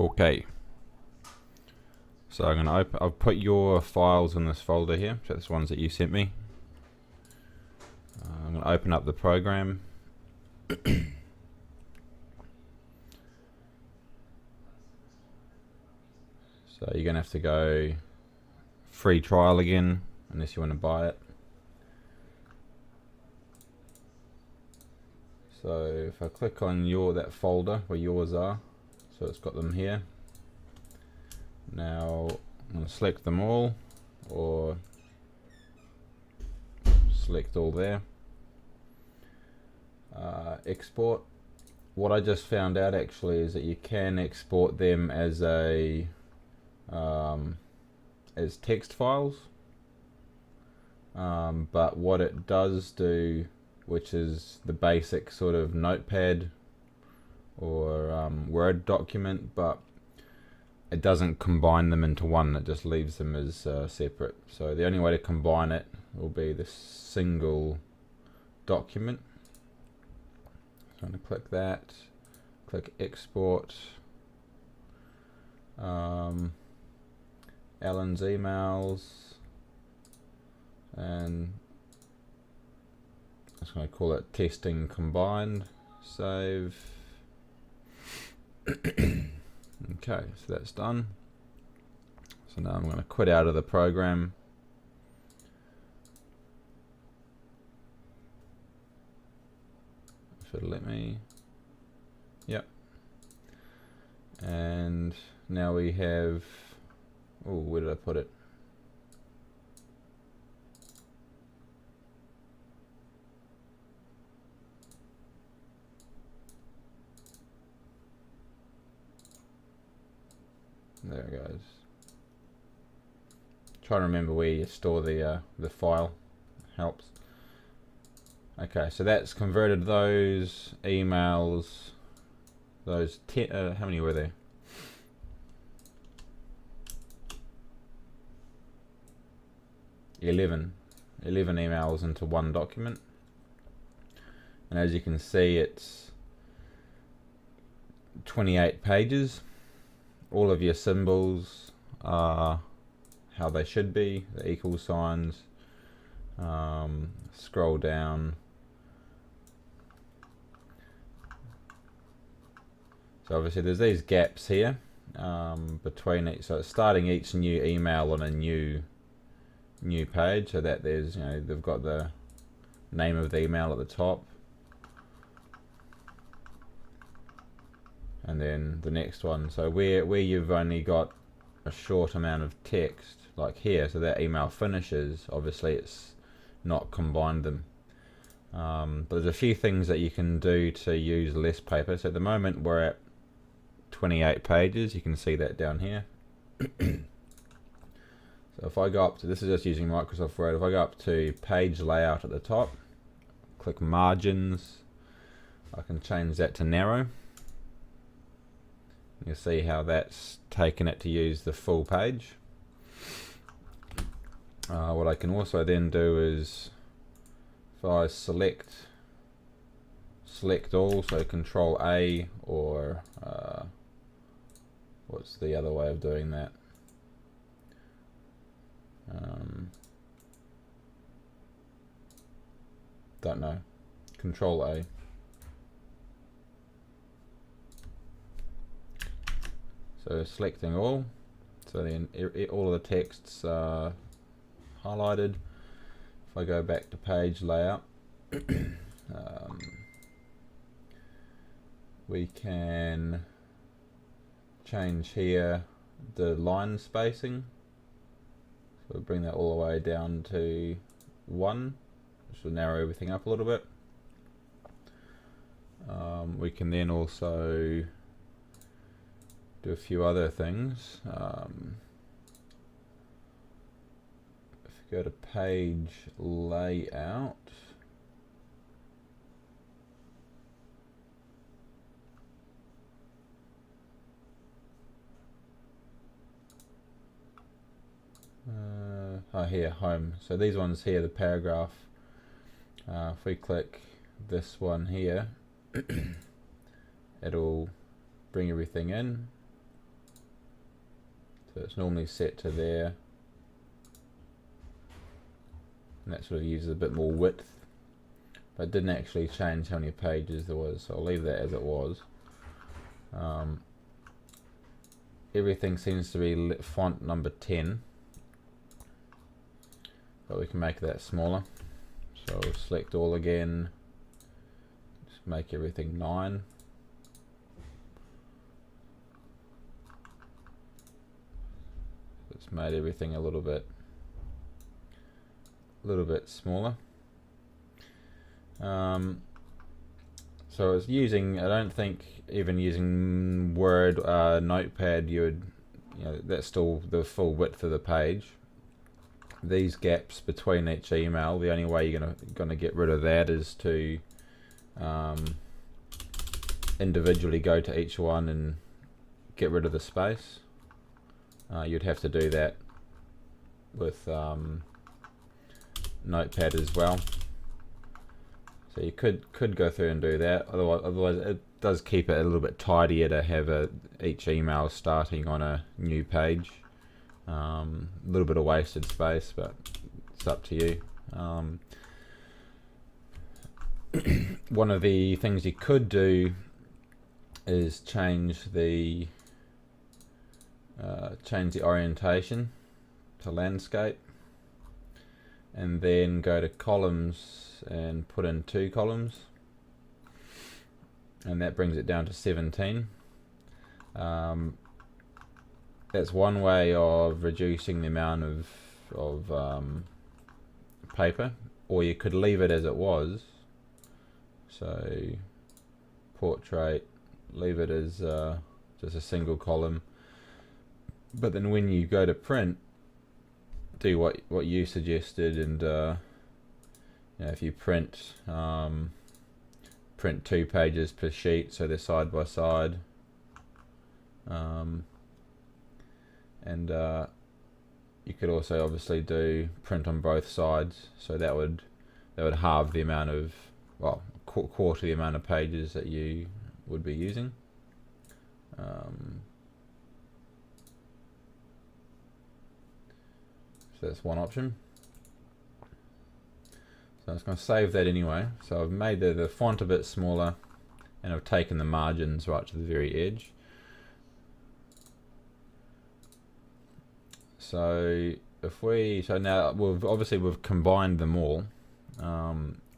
Okay, so I'm going to open. I've put your files in this folder here. So that's the ones that you sent me. I'm going to open up the program. So you're going to have to go free trial again, unless you want to buy it. So if I click on that folder where yours are, so it's got them here. Now I'm going to select them all, or select all there. Export. What I just found out actually is that you can export them as as text files, but what it does do, which is the basic sort of notepad or Word document, but it doesn't combine them into one. It just leaves them as separate. So the only way to combine it will be this single document. So I'm going to click that, click export, Alan's emails, and I'm just going to call it testing combined. Save. Okay, so that's done. So now I'm going to quit out of the program. If it'll let me. Yep. And now we have, oh, where did I put it? There it goes. Try to remember where you store the file. Helps. Okay, so that's converted those emails. Those how many were there? 11 emails into one document. And as you can see, it's 28 pages. All of your symbols are how they should be, the equal signs. Scroll down. So obviously there's these gaps here between each, so it's starting each new email on a new page, so that there's, they've got the name of the email at the top, and then the next one. So where you've only got a short amount of text, like here, so that email finishes, obviously it's not combined them. But there's a few things that you can do to use less paper. So at the moment we're at 28 pages. You can see that down here. So if I go up to, this is just using Microsoft Word, if I go up to page layout at the top, click margins, I can change that to narrow. You'll see how that's taken it to use the full page. What I can also then do is, if I select all, so Control A, or what's the other way of doing that? Don't know. Control A. So selecting all, so then all of the texts are highlighted. If I go back to page layout, we can change here the line spacing. So we'll bring that all the way down to 1, which will narrow everything up a little bit. We can then also do a few other things. If you go to page layout, here, home. So these ones here, the paragraph, if we click this one here, it'll bring everything in. So it's normally set to there, and that sort of uses a bit more width, but it didn't actually change how many pages there was, so I'll leave that as it was. Everything seems to be font number 10, but we can make that smaller. So we'll select all again, just make everything 9. It's made everything a little bit smaller. So it's using, I don't think even using Word, Notepad, that's still the full width of the page. These gaps between each email, the only way you're gonna get rid of that is to individually go to each one and get rid of the space. You'd have to do that with Notepad as well. So you could go through and do that. Otherwise, it does keep it a little bit tidier to have each email starting on a new page. A little bit of wasted space, but it's up to you. One of the things you could do is change the orientation to landscape, and then go to columns and put in 2 columns, and that brings it down to 17. That's one way of reducing the amount of paper, or you could leave it as it was. So portrait, leave it as just a single column, but then when you go to print, do what you suggested, and if you print 2 pages per sheet, so they're side by side, and you could also obviously do print on both sides, so that would halve the amount of, well, quarter the amount of pages that you would be using. So that's one option. So I'm just going to save that anyway. So I've made the font a bit smaller, and I've taken the margins right to the very edge. So now we've combined them all.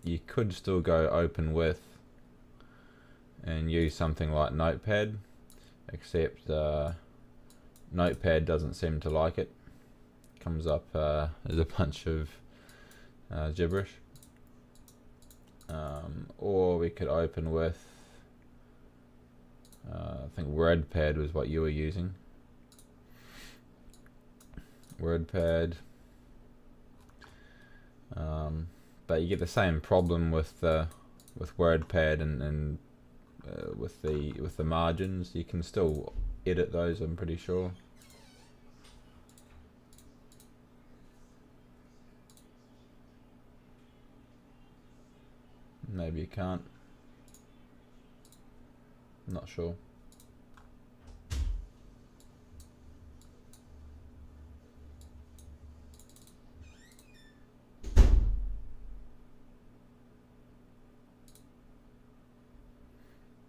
You could still go open with and use something like Notepad, except Notepad doesn't seem to like it. Comes up as a bunch of gibberish. Or we could open with, I think WordPad was what you were using. WordPad. But you get the same problem with WordPad and with the margins. You can still edit those, I'm pretty sure. Maybe you can't. I'm not sure.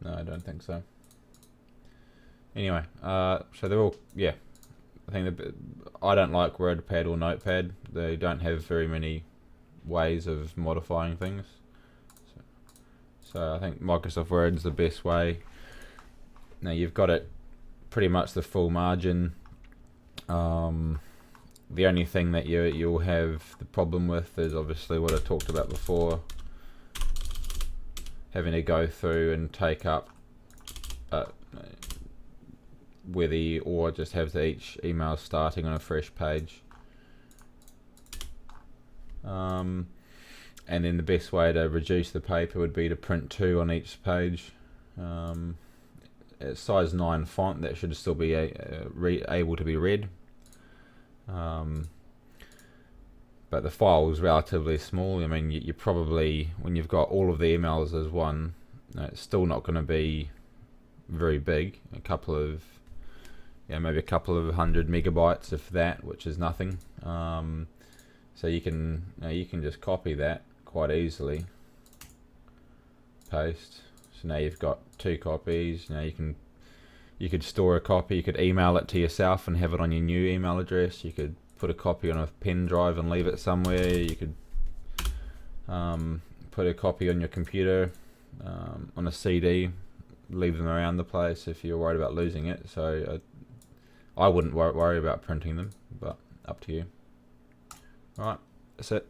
No, I don't think so. Anyway, so they're all, yeah. I think I don't like WordPad or Notepad. They don't have very many ways of modifying things. So I think Microsoft Word's the best way. Now you've got it pretty much the full margin. The only thing that you'll have the problem with is obviously what I talked about before, having to go through and take up or just have each email starting on a fresh page. And then the best way to reduce the paper would be to print 2 on each page. At size 9 font, that should still be able to be read. But the file is relatively small. I mean, you probably, when you've got all of the emails as one, it's still not going to be very big. A couple of yeah, maybe a couple of 100 MB, if that, which is nothing. So you can just copy that quite easily, paste. So now you've got 2 copies. Now you could store a copy. You could email it to yourself and have it on your new email address. You could put a copy on a pen drive and leave it somewhere. You could put a copy on your computer, on a CD, leave them around the place if you're worried about losing it. So I wouldn't worry about printing them, but up to you. Alright, that's it.